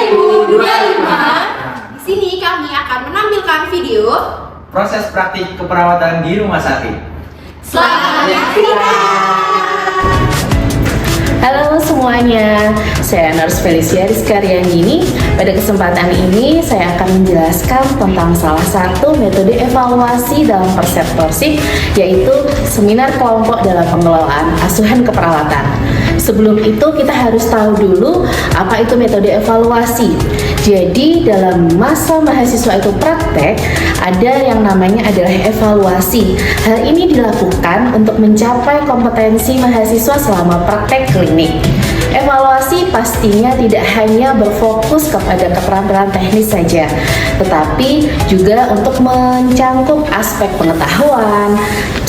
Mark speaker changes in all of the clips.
Speaker 1: 2025. Di sini kami akan menampilkan video
Speaker 2: proses praktik keperawatan di rumah sakit.
Speaker 1: Selamat menyaksikan.
Speaker 3: Halo semuanya, saya Nurse Felicia Rizkaryandini. Pada kesempatan ini saya akan menjelaskan tentang salah satu metode evaluasi dalam perseptorship, yaitu seminar kelompok dalam pengelolaan asuhan keperawatan. Sebelum itu kita harus tahu dulu apa itu metode evaluasi. Jadi dalam masa mahasiswa itu praktek, ada yang namanya adalah evaluasi. Hal ini dilakukan untuk mencapai kompetensi mahasiswa selama praktek klinik. Evaluasi pastinya tidak hanya berfokus kepada keterampilan teknis saja, tetapi juga untuk mencangkup aspek pengetahuan,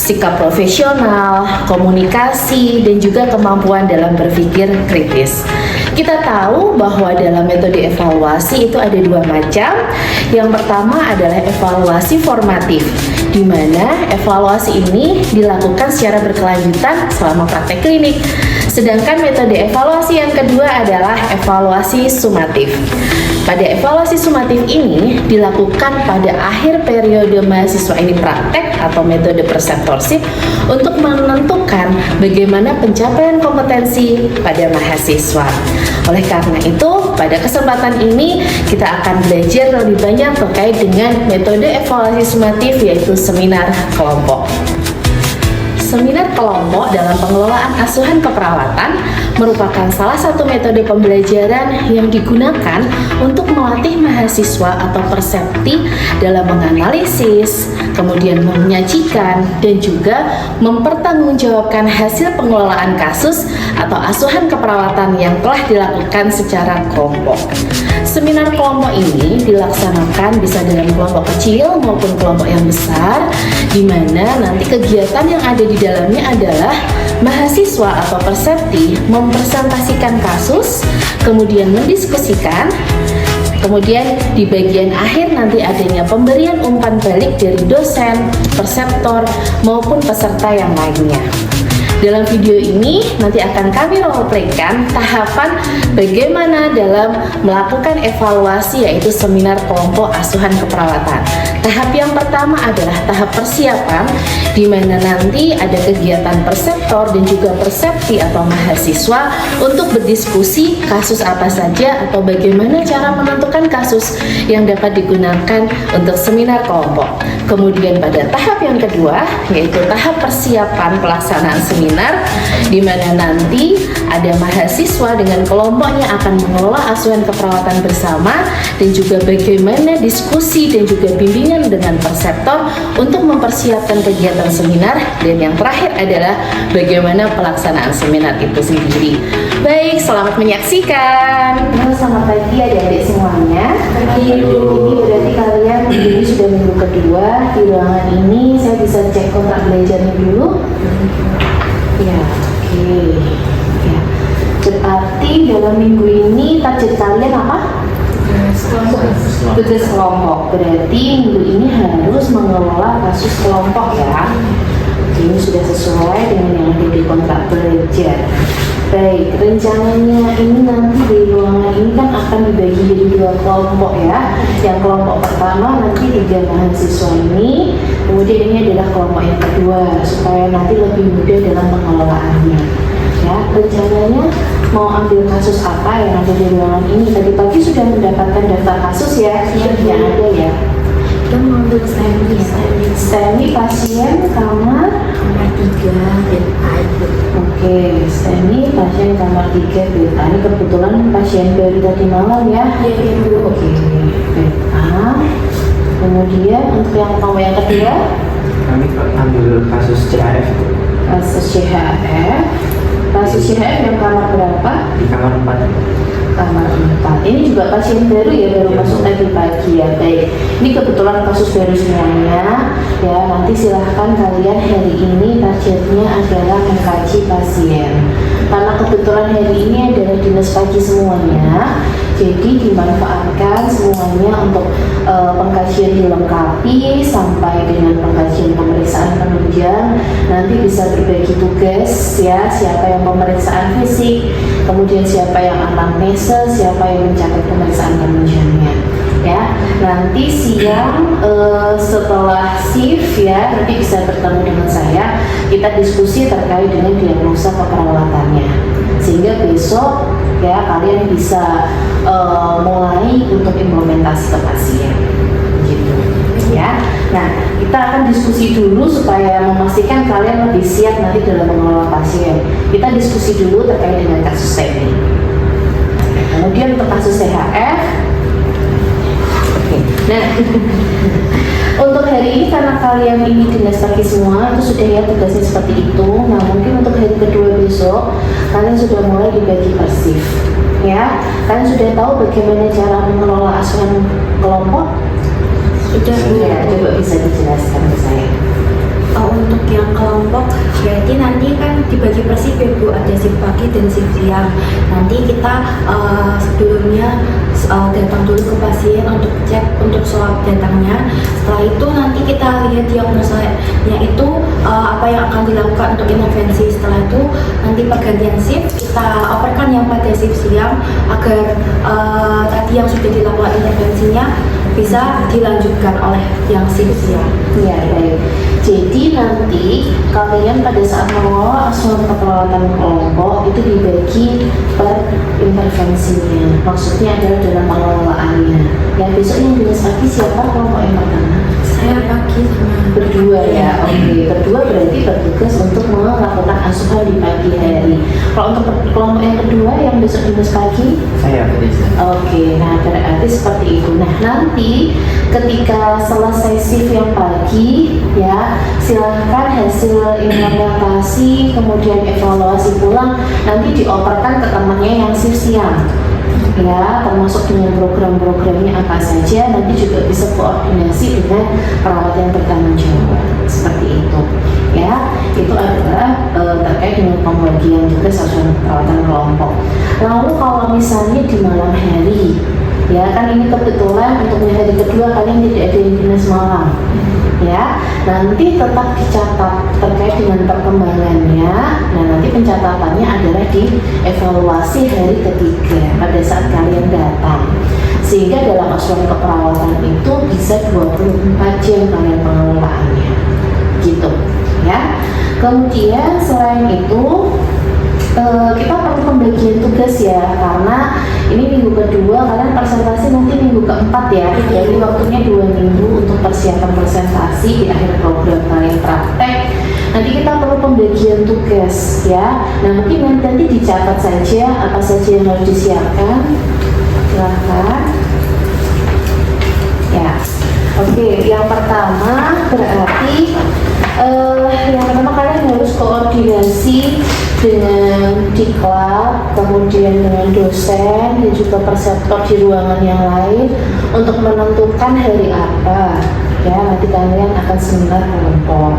Speaker 3: sikap profesional, komunikasi, dan juga kemampuan dalam berpikir kritis. Kita tahu bahwa dalam metode evaluasi itu ada dua macam. Yang pertama adalah evaluasi formatif, di mana evaluasi ini dilakukan secara berkelanjutan selama praktek klinik. Sedangkan metode evaluasi yang kedua adalah evaluasi sumatif. Pada evaluasi sumatif ini dilakukan pada akhir periode mahasiswa ini praktek atau metode perseptorship untuk menentukan bagaimana pencapaian kompetensi pada mahasiswa. Oleh karena itu, pada kesempatan ini kita akan belajar lebih banyak terkait dengan metode evaluasi sumatif, yaitu seminar kelompok. Seminar kelompok dalam pengelolaan asuhan keperawatan merupakan salah satu metode pembelajaran yang digunakan untuk melatih mahasiswa atau persepti dalam menganalisis, kemudian menyajikan, dan juga mempertanggungjawabkan hasil pengelolaan kasus atau asuhan keperawatan yang telah dilakukan secara kelompok. Seminar kelompok ini dilaksanakan bisa dalam kelompok kecil maupun kelompok yang besar, di mana nanti kegiatan yang ada di dalamnya adalah mahasiswa atau persepti mempresentasikan kasus, kemudian mendiskusikan, kemudian di bagian akhir nanti adanya pemberian umpan balik dari dosen, perseptor, maupun peserta yang lainnya. Dalam video ini nanti akan kami roleplaykan tahapan bagaimana dalam melakukan evaluasi, yaitu seminar kelompok asuhan keperawatan. Tahap yang pertama adalah tahap persiapan, di mana nanti ada kegiatan perseptor dan juga persepti atau mahasiswa untuk berdiskusi kasus apa saja atau bagaimana cara menentukan kasus yang dapat digunakan untuk seminar kelompok. Kemudian pada tahap yang kedua, yaitu tahap persiapan pelaksanaan seminar, di mana nanti ada mahasiswa dengan kelompoknya akan mengelola asuhan keperawatan bersama, dan juga bagaimana diskusi dan juga bimbingan dengan perseptor untuk mempersiapkan kegiatan seminar, dan yang terakhir adalah bagaimana pelaksanaan seminar itu sendiri. Baik, selamat menyaksikan. Selamat pagi adik-adik semuanya. Ini berarti kalian ini sudah minggu kedua di ruangan ini. Saya bisa cek kontrak belajarnya dulu. Ya, oke. Ya. Berarti dalam minggu ini target kalian apa? Tugas kelompok. Berarti minggu ini harus mengelola kasus kelompok ya. Ini sudah sesuai dengan yang ada di kontrak belajar. Baik, rencananya ini nanti di ruangan ini kan akan dibagi jadi dua kelompok ya. Yang kelompok pertama nanti 3 mahasiswa ini, kemudian ini adalah kelompok yang kedua, supaya nanti lebih mudah dalam pengelolaannya. Ya, rencananya mau ambil kasus apa yang ada di ruangan ini? Tadi pagi sudah mendapatkan daftar kasus ya, yang ada ya.
Speaker 4: Kita mau ambil
Speaker 3: STEMI pasien kamar
Speaker 4: 3 dan air.
Speaker 3: Oke, STEMI pasien kamar 3 beta. Ini kebetulan pasien baru tadi malam ya. Oke, beta. Kemudian untuk yang kelompok yang kedua,
Speaker 2: Kami ambil kasus CHF
Speaker 3: kasus CHF. Kasus CHF yang kamar berapa?
Speaker 2: di kamar 4.
Speaker 3: Kamar 4. Ini juga pasien baru ya, baru masuk tadi pagi ya. Baik, ini kebetulan kasus baru semuanya ya. Nanti silahkan kalian hari ini target tujuannya adalah mengkaji pasien. Karena kebetulan hari ini adalah dinas pagi semuanya, jadi dimanfaatkan semuanya untuk pengkajian dilengkapi sampai dengan pengkajian pemeriksaan penunjang. Nanti bisa berbagi tugas ya, siapa yang pemeriksaan fisik, kemudian siapa yang anamnesa, siapa yang mencatat pemeriksaan penunjangnya. Ya, nanti siang setelah shift ya, nanti bisa bertemu dengan saya, kita diskusi terkait dengan diagnosa keperawatannya, sehingga besok ya kalian bisa mulai untuk implementasi ke pasien gitu ya. Nah, kita akan diskusi dulu supaya memastikan kalian lebih siap nanti dalam mengelola pasien. Kita diskusi dulu terkait dengan kasus TB. Kemudian untuk kasus THF. Nah, untuk hari ini karena kalian ini dinas pagi semua itu sudah ya tugasnya seperti itu. Nah, mungkin untuk hari kedua besok kalian sudah mulai dibagi per shift ya. Kalian sudah tahu bagaimana cara mengelola asuhan kelompok?
Speaker 4: Sudah Bu.
Speaker 3: Ya, coba bisa dijelaskan ke saya.
Speaker 4: Untuk yang kelompok berarti nanti kan dibagi per shift ya Bu, ada shift pagi dan shift siang. Nanti kita sebelumnya datang dulu ke pasien untuk cek untuk swab datangnya. Setelah itu nanti kita lihat diagnosanya itu apa yang akan dilakukan untuk intervensi. Setelah itu nanti pergantian shift kita operkan yang pada shift siang agar tadi yang sudah dilakukan intervensinya bisa dilanjutkan oleh yang shift siang.
Speaker 3: Ya, baik. Jadi nanti kalian pada saat mengelola asuhan keperawatan kelompok itu dibagi per intervensinya. Maksudnya adalah dalam pengelolaannya. Ya, besok yang dinas pagi siapa kelompok yang pertama?
Speaker 4: Saya pagi sama
Speaker 3: Berdua ya, oke. Berdua berarti bertugas untuk melakukan asuhan di pagi hari. Kalau untuk kelompok yang kedua yang besok dinas pagi?
Speaker 2: Saya Felicia.
Speaker 3: Oke, nah berarti seperti itu. Nah, nanti ketika selesai shift yang pagi ya, silahkan hasil implementasi kemudian evaluasi pulang nanti dioperkan ke temannya yang shift siang ya, termasuk dengan program-programnya apa saja. Nanti juga bisa koordinasi dengan perawat yang bertanggung jawab seperti itu ya. Itu adalah terkait dengan pembagian tugas asuhan perawatan kelompok. Lalu kalau misalnya di malam hari ya, kan ini kebetulan untuk hari kedua kalian tidak ada yang dinas malam ya, nanti tetap dicatat terkait dengan perkembangannya. Nah, nanti pencatatannya adalah di evaluasi hari ketiga pada saat kalian datang, sehingga dalam asuhan keperawatan itu bisa 24 jam kalian pengelolaannya gitu ya. Kemudian selain itu kita perlu pembagian tugas ya, karena ini minggu kedua, kalian presentasi nanti minggu keempat ya, jadi waktunya 2 minggu untuk persiapan presentasi di akhir program kalian praktek. Nanti kita perlu pembagian tugas ya. Nah, mungkin nanti dicatat saja apa saja yang harus disiapkan. Silahkan ya. Oke, yang pertama berarti yang pertama kalian harus koordinasi dengan diklat, kemudian dengan dosen dan juga perseptor di ruangan yang lain untuk menentukan hari apa ya nanti kalian akan seminar kelompok.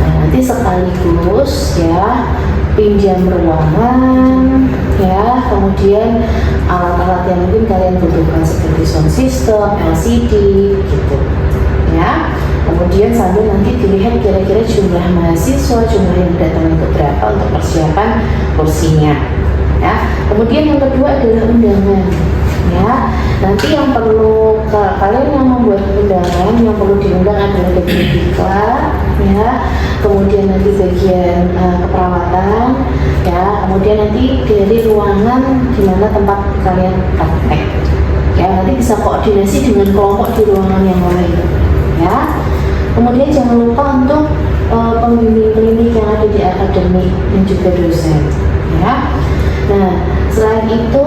Speaker 3: Nah, nanti sekaligus ya pinjam ruangan ya, kemudian alat-alat yang mungkin kalian butuhkan seperti sound system, LCD gitu ya. Kemudian sambil nanti dilihat kira-kira jumlah mahasiswa, jumlah yang datang itu berapa untuk persiapan kursinya ya. Kemudian yang kedua adalah undangan ya. Nanti yang perlu kalian yang membuat undangan, yang perlu diundang adalah bagian diklat ya, kemudian nanti bagian keperawatan ya, kemudian nanti dari ruangan di mana tempat kalian praktek ya. Nanti bisa koordinasi dengan kelompok di ruangan yang lain ya. Kemudian jangan lupa untuk pembimbing klinik yang ada di akademik dan juga dosen ya. Nah, selain itu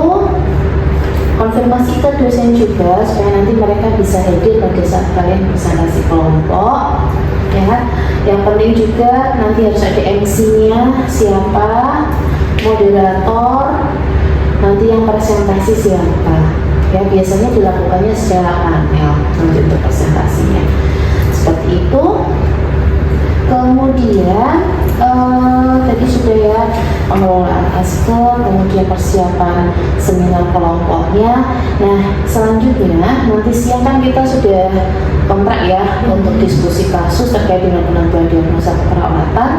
Speaker 3: konfirmasi ke dosen juga supaya nanti mereka bisa hadir pada saat kalian presentasi kelompok ya. Yang penting juga nanti harus ada MC-nya siapa, moderator, nanti yang presentasi siapa ya. Biasanya dilakukannya secara panel untuk presentasinya seperti itu. Kemudian Tadi sudah ya pengelolaan eskel, kemudian persiapan seminar kelompoknya. Nah, selanjutnya nanti siang kan kita sudah kontrak ya untuk diskusi kasus terkait dengan penentuan diagnosa keperawatan.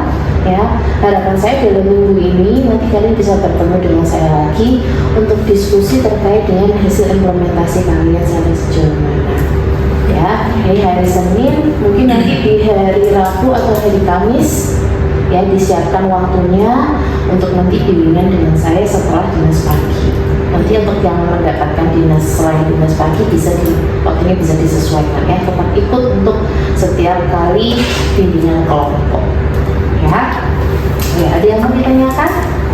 Speaker 3: Ya, harapan saya dalam minggu ini nanti kalian bisa bertemu dengan saya lagi untuk diskusi terkait dengan hasil implementasi kalian sampai sejauh mana. Ya, ini hari Senin, mungkin nanti di hari Rabu atau hari Kamis ya disiapkan waktunya untuk nanti bimbingan dengan saya setelah dinas pagi. Nanti untuk yang mendapatkan dinas selain dinas pagi waktunya bisa disesuaikan ya, tetap ikut untuk setiap kali bimbingan kelompok. Ya, ada yang mau ditanyakan?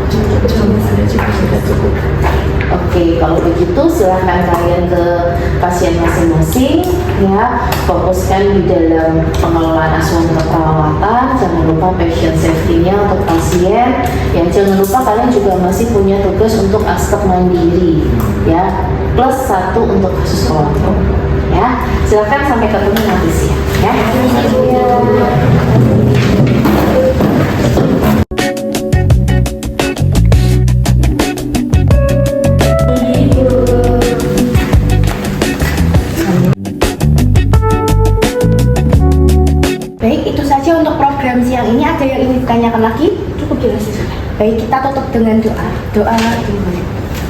Speaker 3: Cukup. Oke, kalau begitu silahkan kalian ke pasien masing-masing ya, fokuskan di dalam pengelolaan asuhan keperawatan, jangan lupa patient safety-nya untuk pasien ya, jangan lupa kalian juga masih punya tugas untuk aspek mandiri ya, plus 1 untuk kasus kelompok ya. Silahkan sampai ketemu nanti siang ya.
Speaker 4: Baik, itu saja untuk program siang ini. Ada yang ingin ditanyakan lagi? Cukup jelas sih. Baik, kita tutup dengan doa. Doa dimulai.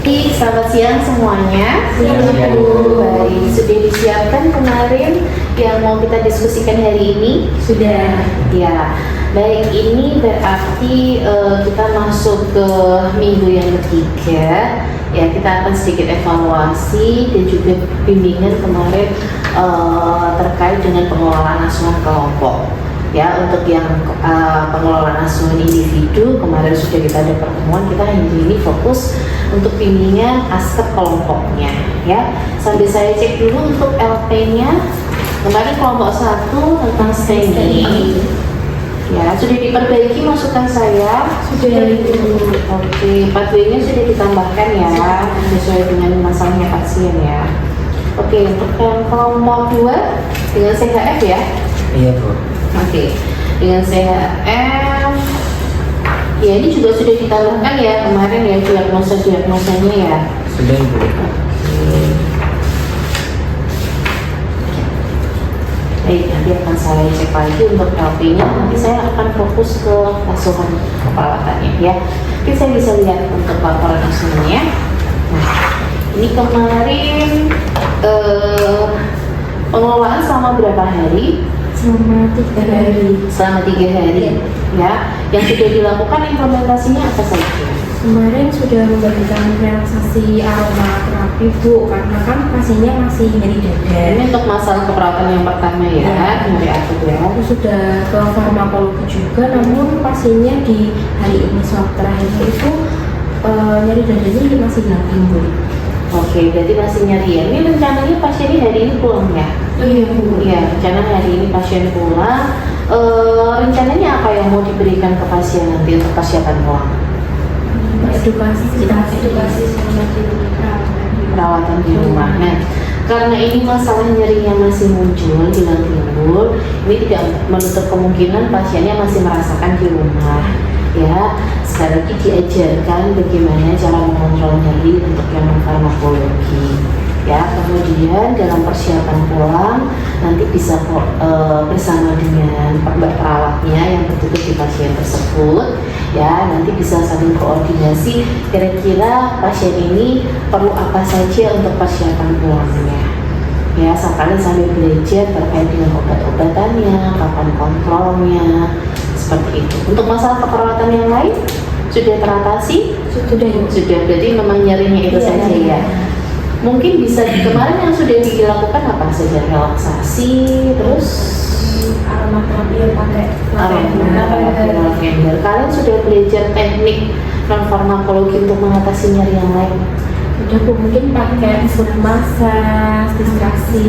Speaker 3: Baik, selamat siang semuanya. Baik, sudah disiapkan kemarin yang mau kita diskusikan hari ini? Sudah. Ya, baik, ini berarti kita masuk ke minggu yang ketiga. Ya, kita akan sedikit evaluasi dan juga bimbingan kemarin terkait dengan pengelolaan asuhan kelompok. Ya, untuk yang pengelolaan asuhan individu kemarin sudah kita ada pertemuan, kita hari ini fokus untuk bimbingan aspek kelompoknya ya. Sambil saya cek dulu untuk LP-nya. Kemarin kelompok 1 tentang STEMI. Ya, sudah diperbaiki masukan saya. Sudah. Oke, pathway-nya sudah ditambahkan ya sesuai dengan masalahnya pasien ya. Oke, untuk yang kelompok 2 dengan CHF ya.
Speaker 2: Iya, Bu.
Speaker 3: Oke, dengan CHF ya, ini juga sudah ditambahkan ya kemarin ya diagnosanya ya.
Speaker 2: Sudah, Bu.
Speaker 3: Baik, nanti akan saya cek lagi untuk LP-nya. Nanti saya akan fokus ke asuhan keperawatannya ya. Mungkin saya bisa lihat untuk laporan asuhannya. Nah, ini kemarin pengelolaan selama berapa hari?
Speaker 4: Selama 3 hari.
Speaker 3: Selama 3 hari ya. Yang sudah dilakukan implementasinya apa saja?
Speaker 5: Kemarin sudah memberikan relaksasi aromaterapi Bu, karena kan pasiennya masih nyeri dada.
Speaker 3: Ini untuk masalah keperawatan yang pertama ya, nyeri akut ya.
Speaker 5: Terus sudah ke farmakologi juga, namun pasiennya di hari ini swab terakhir itu nyeri dadanya masih hilang Bu.
Speaker 3: Oke, berarti masih nyeri ya. Ini rencananya pasiennya hari ini pulang ya?
Speaker 5: Iya Bu.
Speaker 3: Iya, rencana hari ini pasien pulang. Rencananya apa yang mau diberikan ke pasien nanti untuk persiapan pulang?
Speaker 5: Edukasi sama
Speaker 3: Perawatan di rumah. Nah, karena ini masalah nyerinya masih muncul, hilang timbul, ini tidak menutup kemungkinan pasiennya masih merasakan di rumah. Ya, sekali lagi diajarkan bagaimana cara mengontrol nyeri untuk yang farmakologi. Ya, kemudian dalam persiapan pulang nanti bisa bersama dengan perawatnya yang bertugas di pasien tersebut. Ya, nanti bisa saling koordinasi kira-kira pasien ini perlu apa saja untuk persiapan pulangnya. Ya, sambil belajar terkait dengan obat-obatannya, kapan kontrolnya, seperti itu. Untuk masalah keperawatan yang lain sudah teratasi? Sudah. Berarti memang nyerinya itu saja ya. Mungkin bisa kemarin yang sudah dilakukan apa saja? Relaksasi, terus
Speaker 5: aromaterapi yang pakai
Speaker 3: lavender. Kalian sudah belajar teknik non farmakologi untuk mengatasi nyeri yang lain?
Speaker 5: Sudah Bu, mungkin pakai foot massage, distraksi.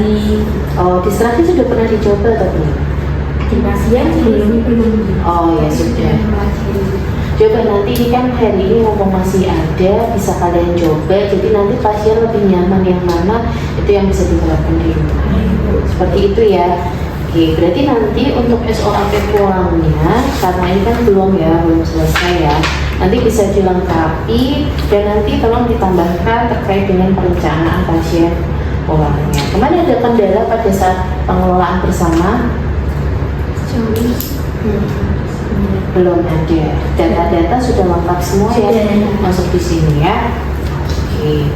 Speaker 3: Oh, distraksi sudah pernah dicoba atau belum?
Speaker 5: Di pasien belum.
Speaker 3: Oh ya sudah. Coba nanti ini kan hari ini mumpung masih ada, bisa kalian coba. Jadi nanti pasien lebih nyaman yang mana itu yang bisa diterapkan di rumah. Seperti itu ya. Oke, berarti nanti untuk SOAP pulangnya, karena ini kan belum selesai ya, nanti bisa dilengkapi dan nanti tolong ditambahkan terkait dengan perencanaan pasien pulangnya. Kemarin ada kendala pada saat pengelolaan bersama? Belum ada. Data-data sudah lengkap semua ya, masuk di sini ya. Oke.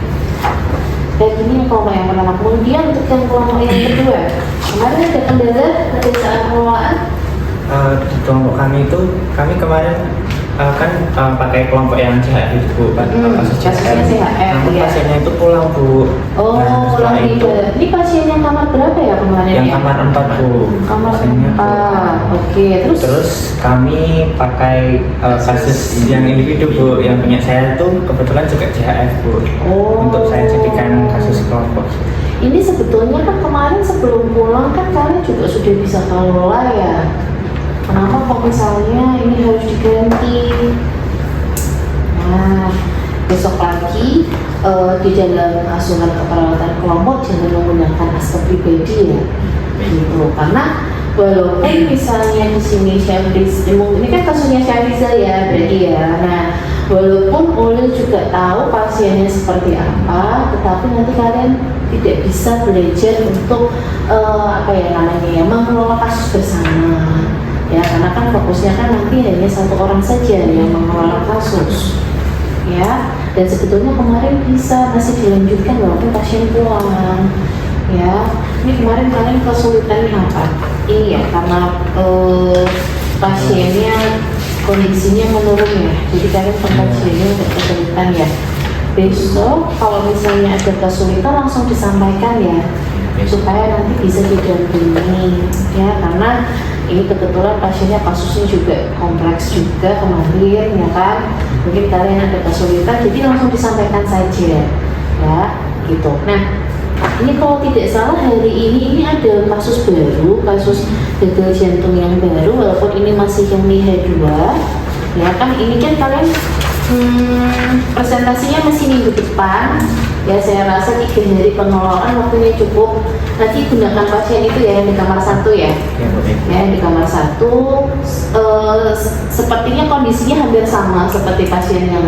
Speaker 3: Dan ini kelompok yang pertama. Kemudian untuk yang kelompok yang kedua, kemarin ada kendala pada saat pengelolaan?
Speaker 2: Di kelompok kami itu, kami kemarin pakai kelompok yang CHF itu Bu, kasus
Speaker 3: kasusnya CHF,
Speaker 2: namun
Speaker 3: ya.
Speaker 2: pasiennya itu pulang Bu.
Speaker 3: Oh,
Speaker 2: Nah,
Speaker 3: pulang
Speaker 2: setelah itu
Speaker 3: tidur. Ini pasien yang kamar berapa ya kemarin
Speaker 2: yang
Speaker 3: ya?
Speaker 2: kamar 4 Bu.
Speaker 3: Kamar
Speaker 2: Pasiennya
Speaker 3: 4. Oke,
Speaker 2: Terus kami pakai kasus yang individu Bu, yang punya saya tuh kebetulan juga CHF Bu.
Speaker 3: Oh.
Speaker 2: Untuk saya jadikan kasus kelompok.
Speaker 3: Ini sebetulnya kan kemarin sebelum pulang kan kalian juga sudah bisa kelola ya. Kenapa kok misalnya ini harus diganti? Nah, besok lagi di dalam asuhan keperawatan kelompok jangan menggunakan askar pribadi ya. Gitu. Karena walaupun misalnya di sini ini kan kasusnya Syahriza ya, berarti ya. Nah, walaupun Ulil juga tahu pasiennya seperti apa, tetapi nanti kalian tidak bisa belajar untuk mengelola kasus bersama. Ya, karena kan fokusnya kan nanti hanya satu orang saja yang mengelola kasus. Ya, dan sebetulnya kemarin masih dilanjutkan walaupun pasien pulang. Ya, ini kemarin kalian kesulitannya apa? Iya, karena pasiennya kondisinya menurun ya, jadi kalian pasiennya untuk kesulitan ya. Besok kalau misalnya ada kesulitan langsung disampaikan ya, supaya nanti bisa didampingi ya, karena ini kebetulan pasiennya kasusnya juga kompleks juga kemarin ya kan, mungkin kalian ada kesulitan jadi langsung disampaikan saja ya gitu. Nah, ini kalau tidak salah hari ini ada kasus baru, kasus gagal jantung yang baru, walaupun ini masih yang MIHA 2 ya kan. Ini kan kalian presentasinya masih minggu depan ya, saya rasa 3 hari pengelolaan waktunya cukup. Nanti gunakan pasien itu ya yang di kamar 1 ya, ya di kamar 1. Sepertinya kondisinya hampir sama seperti pasien yang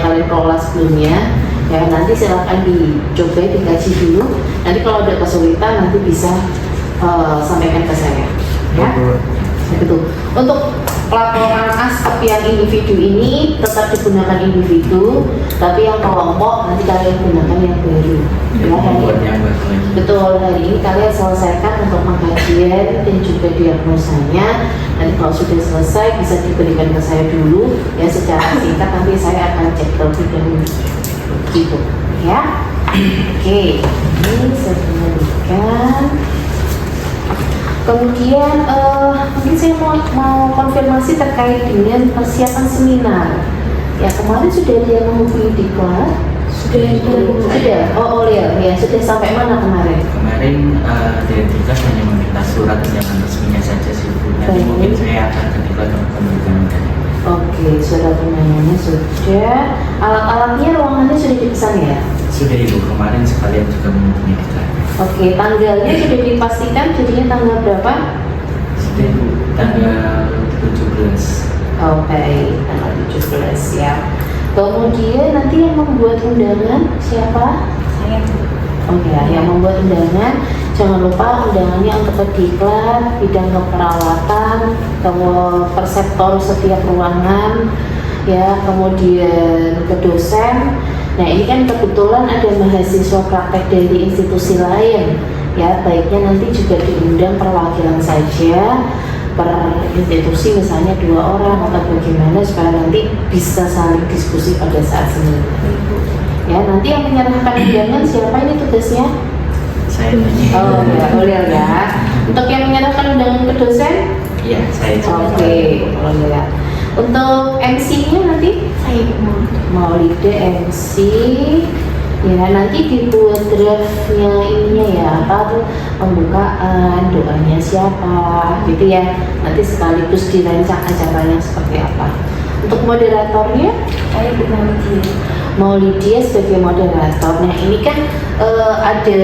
Speaker 3: kalian kelola sebelumnya ya. Nanti silakan dicoba dikaji dulu, nanti kalau ada kesulitan nanti bisa sampaikan ke saya ya. Begitu. Untuk pelaporan askep yang individu ini tetap digunakan individu, tapi yang kelompok nanti kalian gunakan yang baru ya. Betul, hari ini kalian selesaikan untuk pengkajian dan juga diagnosanya. Nanti kalau sudah selesai bisa diberikan ke saya dulu ya secara singkat, nanti saya akan cek terlebih dahulu gitu ya. Oke, ini saya kembalikan. Kemudian mungkin saya mau konfirmasi terkait dengan persiapan seminar. Ya, kemarin sudah ada yang menghubungi Diklat. Sudah. Oh ya, sudah sampai mana kemarin?
Speaker 2: Kemarin dari Diklat hanya meminta surat undangan resminya saja sih Bu. Nanti mungkin saya akan ke Diklat untuk memberikan undangan.
Speaker 3: Oke, surat undangannya sudah. Alat-alatnya, ruangannya sudah dipesan ya?
Speaker 2: Sudah Ibu, kemarin sekalian juga menghubungi Diklat.
Speaker 3: Oke, tanggalnya sudah dipastikan, jadinya tanggal berapa?
Speaker 2: Sudah Ibu, tanggal 17.
Speaker 3: Oke, tanggal 17 ya. Kemudian nanti yang membuat undangan siapa?
Speaker 4: Saya.
Speaker 3: Oh ya, yang membuat undangan jangan lupa undangannya untuk ke Diklat, bidang keperawatan, perseptor setiap ruangan ya, kemudian ke dosen. Nah, ini kan kebetulan ada mahasiswa praktek dari institusi lain ya, baiknya nanti juga diundang perwakilan saja per institusi, misalnya 2 orang atau bagaimana, supaya nanti bisa saling diskusi pada saat seminar ya. Nanti yang menyerahkan undangan siapa ini tugasnya?
Speaker 2: Saya
Speaker 3: Oh ya, boleh ya. Untuk yang menyerahkan undangan ke dosen?
Speaker 2: Iya, saya juga.
Speaker 3: Oke, boleh ya. Untuk MC-nya nanti?
Speaker 4: Saya
Speaker 3: Mau ide MC ya, nanti dibuat draftnya ininya ya, apa tuh, pembukaan, doanya siapa gitu ya, nanti sekaligus dirancang acaranya seperti apa. Untuk moderatornya
Speaker 4: Bu Mami.
Speaker 3: mau Lydia sebagai moderator. Nah ini kan ada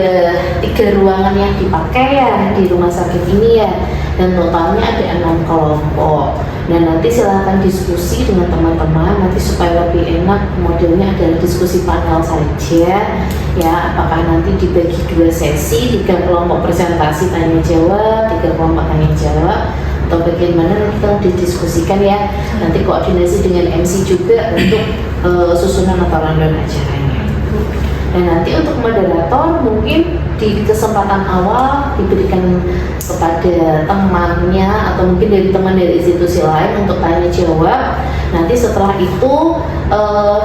Speaker 3: 3 ruangan yang dipakai ya di rumah sakit ini ya, dan totalnya ada 6 kelompok. Nah nanti silahkan diskusi dengan teman-teman, nanti supaya lebih enak modelnya adalah diskusi panel saja ya. Apakah nanti dibagi 2 sesi, 3 kelompok presentasi tanya jawab, 3 kelompok tanya jawab, atau bagaimana kita didiskusikan ya. Nanti koordinasi dengan MC juga untuk susunan atau rundown acaranya. Dan nanti untuk moderator mungkin di kesempatan awal diberikan kepada temannya atau mungkin dari teman dari institusi lain untuk tanya jawab. Nanti setelah itu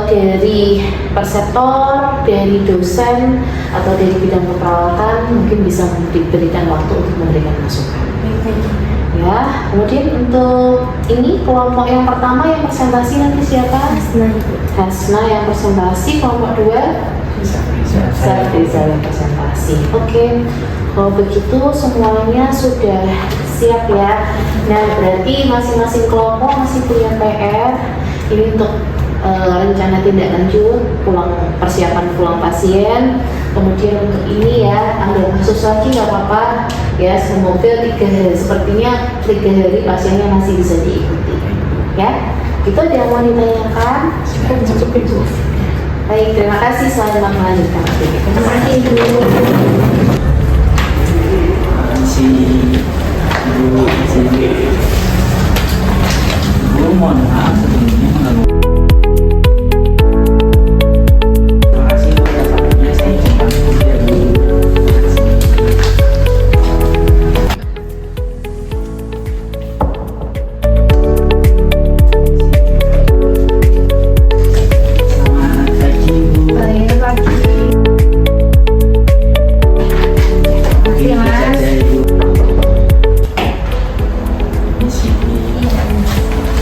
Speaker 3: dari perseptor, dari dosen atau dari bidang keperawatan mungkin bisa diberikan waktu untuk memberikan masukan. Ya, kemudian untuk ini kelompok yang pertama yang presentasi nanti siapa? Hasna yang presentasi. Kelompok 2 Riza yang presentasi. Oke, kalau begitu semuanya sudah siap ya. Nah berarti masing-masing kelompok masih punya PR ini untuk rencana tindak lanjut persiapan pulang pasien. Kemudian untuk ini ya, ambil kasus lagi nggak apa-apa ya. Semoga 3 hari, sepertinya 3 hari pasiennya masih bisa diikuti ya. Itu ada yang mau ditanyakan? Cukup. Baik, terima kasih. Selamat melanjutkan aktivitas.
Speaker 5: Terima kasih Ibu.
Speaker 2: Bu, mohon maaf sebelumnya mengganggu. Terima kasih buat datangnya, saya coba kuliah dulu. Selamat pagi Bu.
Speaker 5: Baik, pagi.
Speaker 2: Terima kasih Ibu. Di sini.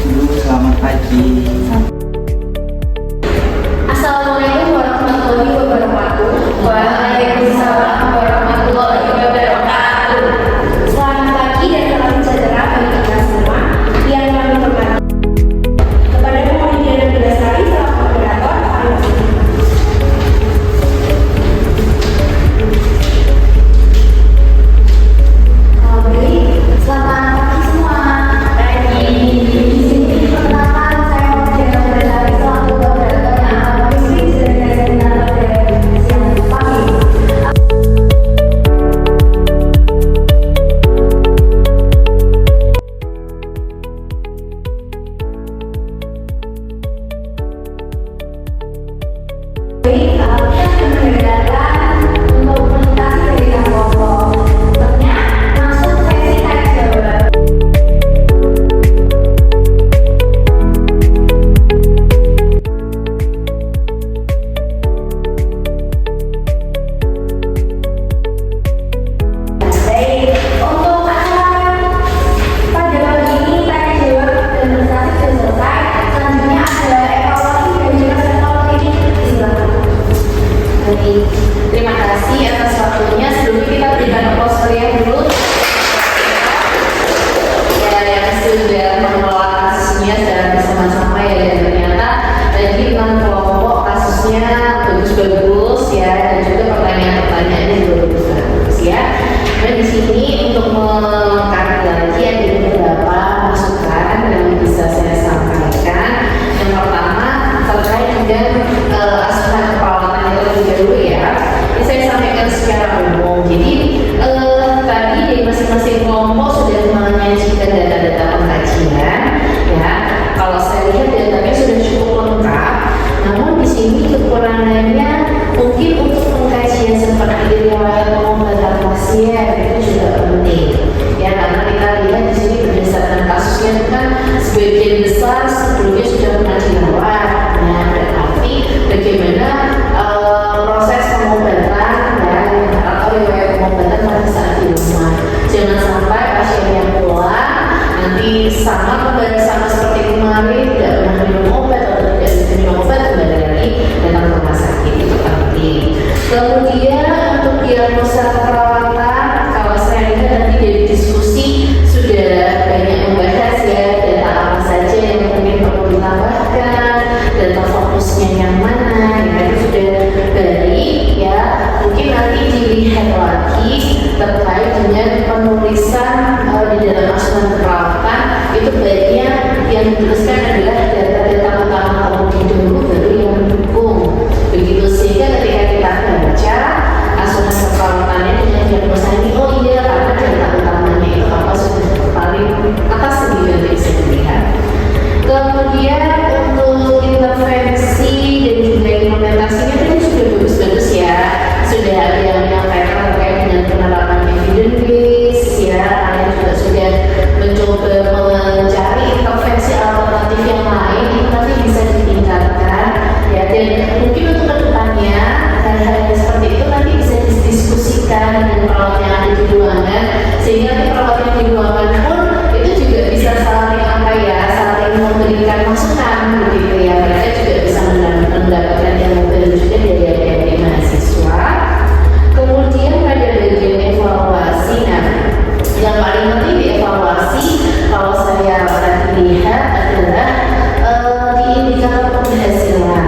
Speaker 2: Bu, selamat pagi.
Speaker 1: Assalamualaikum warahmatullahi wabarakatuh. Waalaikumsalam warahmatullahi wabarakatuh. Selamat pagi dan salam sejahtera bagi kita semua yang kami hormati. Kepada Lydia dan Lestari selaku moderator, kami Baik, selamat pagi semua. Di sini perkenalkan saya Lydia Lestari selaku moderator yang akan memimpin seminar pada siang pagi. Baik, kita akan mendengarkan untuk presentasi dari kelompok. Selanjutnya masuk sesi tanya jawab. Baik, untuk acara pada pagi ini tanya jawab dan presentasi sudah selesai. Selanjutnya ada evaluasi dan juga senol ini. Silakan.
Speaker 3: Baik, terima kasih atas waktunya. Sebelumnya kita berikan applause meriah dulu ya yang sudah mengelola kasusnya secara bersama-sama ya. Dan ternyata tadi 6 kelompok kasusnya bagus-bagus ya, dan juga pertanyaan-pertanyaannya juga bagus-bagus ya. Nah di sini untuk melengkapi lagi ada beberapa masukan yang bisa saya sampaikan. Yang pertama terkait dengan asuhan keperawatan terlebih dahulu ya. Ini saya sampaikan secara umum. Jadi tadi di masing-masing kelompok sudah menyajikan data-data pengkajian ya. Kalau saya lihat datanya sudah cukup lengkap. Namun di sini kekurangannya mungkin untuk pengkajian seperti riwayat pengobatan pasien itu juga penting ya, karena kita lihat di sini berdasarkan kasusnya itu kan sebagian besar sebelumnya sudah pernah dirawat. Nah berarti bagaimana proses pengobatan ya, atau riwayat pengobatan pada saat di rumah. Jangan sampai pasien yang pulang nanti sama seperti kemarin, tidak pernah minum obat atau tidak minum obat, kembali lagi datang ke rumah sakit. Itu penting. Kemudian untuk diagnosa keperawatan, kalau saya lihat nanti dari diskusi sudah banyak membahas ya data apa saja yang adalah data-data utama terlebih dahulu baru yang mendukung. Begitu sehingga ketika kita baca asuransi keperawatannya dengan diagnosa ini, oh iya karena data utamanya itu apa sudah paling atas gitu bisa dilihat. Kemudian untuk intervensi dan juga implementasinya tadi sudah bagus-bagus ya, sudah ada yang menyampaikan terkait dengan penerapan evidence base ya, kalian juga sudah mencoba mencari intervensi alternatif yang lain itu nanti bisa ditingkatkan ya, dan mungkin untuk kedepannya hal-hal yang seperti itu nanti bisa didiskusikan dengan perawat yang ada di ruangan, sehingga nanti perawat yang di ruangan pun itu juga bisa saling saling memberikan masukan begitu ya, mereka juga bisa mendapatkan ilmu baru juga dari adik-adik mahasiswa. Kemudian pada bagian evaluasi, nah yang paling penting dievaluasi kalau saya tadi lihat adalah di indikator keberhasilan.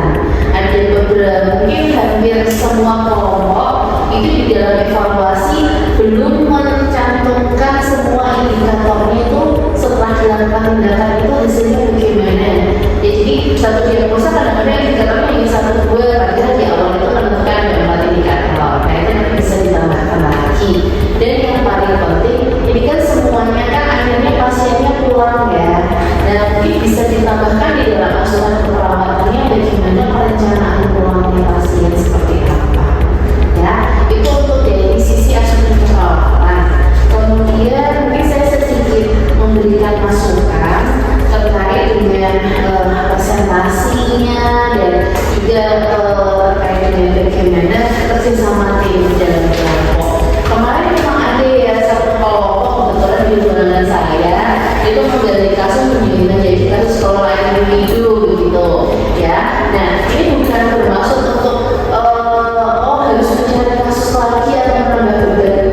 Speaker 3: Ada beberapa, mungkin hampir semua kelompok itu di dalam evaluasi belum mencantumkan semua indikatornya itu setelah dilakukan tindakan itu hasilnya bagaimana. Ya, jadi satu diagnosa kadang-kadang indikatornya yang 1, 2, padahal di awal itu menentukan ada 4 indikator. Nah itu nanti bisa ditambahkan lagi. Dan yang paling penting, ini kan semuanya kan akhirnya pasiennya pulang ya. Dan nanti bisa ditambahkan di dalam asuran keperawatannya bagaimana perencanaan pulangnya pasien seperti apa. Ya, itu untuk dari sisi asuran keperawatan. Kemudian mungkin saya sedikit memberikan masukan terkait dengan presentasinya dan juga terkait dengan bagaimana kerjasama tim dalam kelompok. Kemarin memang ada ya satu kelompok kebetulan di ruangan saya itu menggali kasus menjadi kasus sekolah lain individu begitu ya. Nah ini bukan bermaksud untuk harus mencari kasus lagi atau menambah beban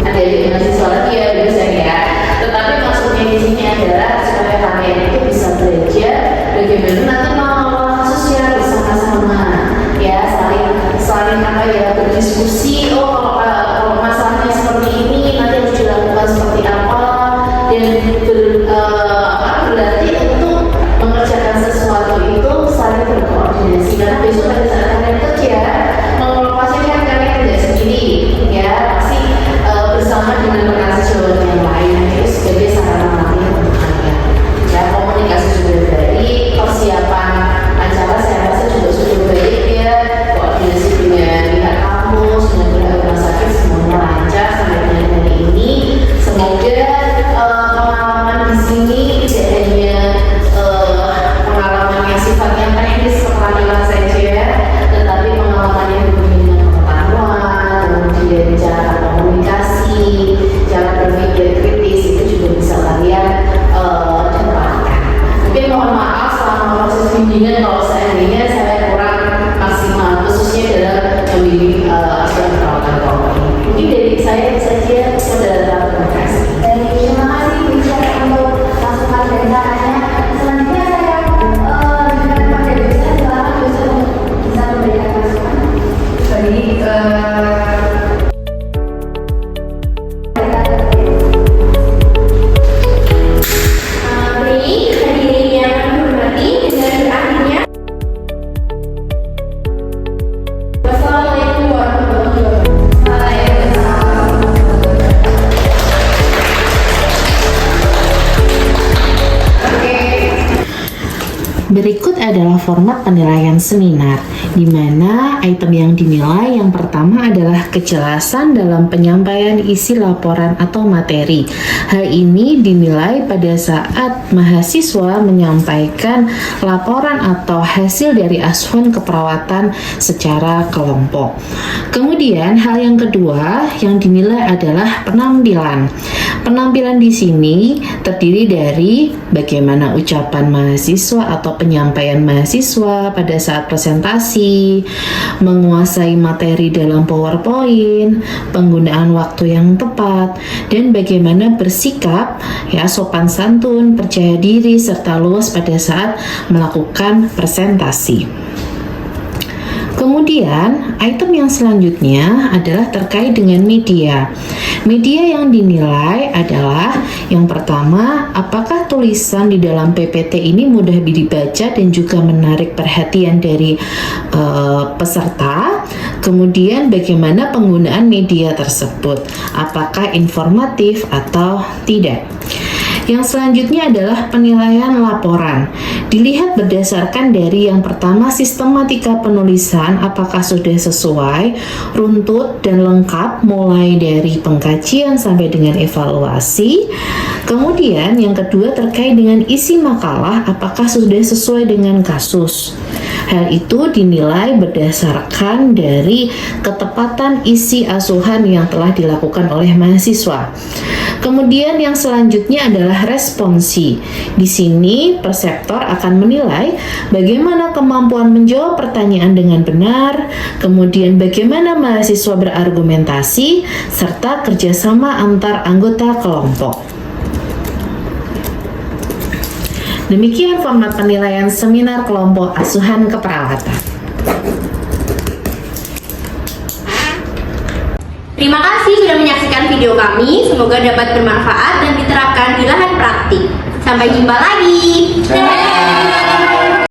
Speaker 3: adik-adik mahasiswa lagi ya biasanya ya. Tetapi maksudnya di sini adalah supaya kalian itu bisa belajar bagaimana nanti mengelola kasusnya bersama-sama ya, saling apa ya, berdiskusi. Oh kalau masalahnya seperti ini nanti harus dilakukan seperti apa, dan berarti untuk mengerjakan sesuatu itu saling berkoordinasi, karena besok pada saat kalian kerja mengelola pasien kan kalian tidak sendiri ya, pasti bersama dengan rekan sejawat yang lain. Itu sebagai sarana latihan untuk kalian ya. Komunikasi sudah baik, persiapan acara saya rasa juga sudah baik ya, koordinasi dengan pihak kampus dengan pihak rumah sakit semuanya lancar sampai dengan hari ini. Semoga pengalaman di sini tidak hanya pengalaman yang sifatnya teknis keterampilan saja, tetapi pengalaman yang berhubungan dengan pengetahuan, kemudian cara komunikasi, cara berpikir kritis itu juga bisa kalian dapatkan. Mungkin mohon maaf selama proses bimbingan kalau seandainya saya kurang maksimal, khususnya dalam membimbing asuran perawatan kelompok ini. Mungkin dari saya saja, saudara, terima kasih.
Speaker 1: Terima kasih bicara untuk masukan dan sarannya. Selanjutnya saya dengan pada dosen, silakan dosen untuk bisa memberikan masukan.
Speaker 5: Baik,
Speaker 1: Baik, hadirin yang kami hormati, dengan berakhirnya wassalamualaikum warahmatullahi wabarakatuh.
Speaker 3: Berikut adalah format penilaian seminar, di mana item yang dinilai yang pertama adalah kejelasan dalam penyampaian isi laporan atau materi. Hal ini dinilai pada saat mahasiswa menyampaikan laporan atau hasil dari asuhan keperawatan secara kelompok. Kemudian hal yang kedua yang dinilai adalah penampilan. Penampilan di sini terdiri dari bagaimana ucapan mahasiswa atau penyampaian mahasiswa pada saat presentasi, menguasai materi dalam PowerPoint, penggunaan waktu yang tepat, dan bagaimana bersikap ya, sopan santun, percaya diri, serta luas pada saat melakukan presentasi. Kemudian, item yang selanjutnya adalah terkait dengan media. Media yang dinilai adalah yang pertama, apakah tulisan di dalam PPT ini mudah dibaca dan juga menarik perhatian dari peserta. Kemudian, bagaimana penggunaan media tersebut? Apakah informatif atau tidak? Yang selanjutnya adalah penilaian laporan. Dilihat berdasarkan dari yang pertama, sistematika penulisan apakah sudah sesuai, runtut dan lengkap mulai dari pengkajian sampai dengan evaluasi. Kemudian yang kedua terkait dengan isi makalah apakah sudah sesuai dengan kasus. Hal itu dinilai berdasarkan dari ketepatan isi asuhan yang telah dilakukan oleh mahasiswa. Kemudian yang selanjutnya adalah responsi. Di sini perseptor akan menilai bagaimana kemampuan menjawab pertanyaan dengan benar, kemudian bagaimana mahasiswa berargumentasi, serta kerjasama antar anggota kelompok. Demikian format penilaian seminar kelompok asuhan keperawatan.
Speaker 1: Terima kasih sudah menyaksikan video kami. Semoga dapat bermanfaat dan diterapkan di lahan praktik. Sampai jumpa lagi. Dadah.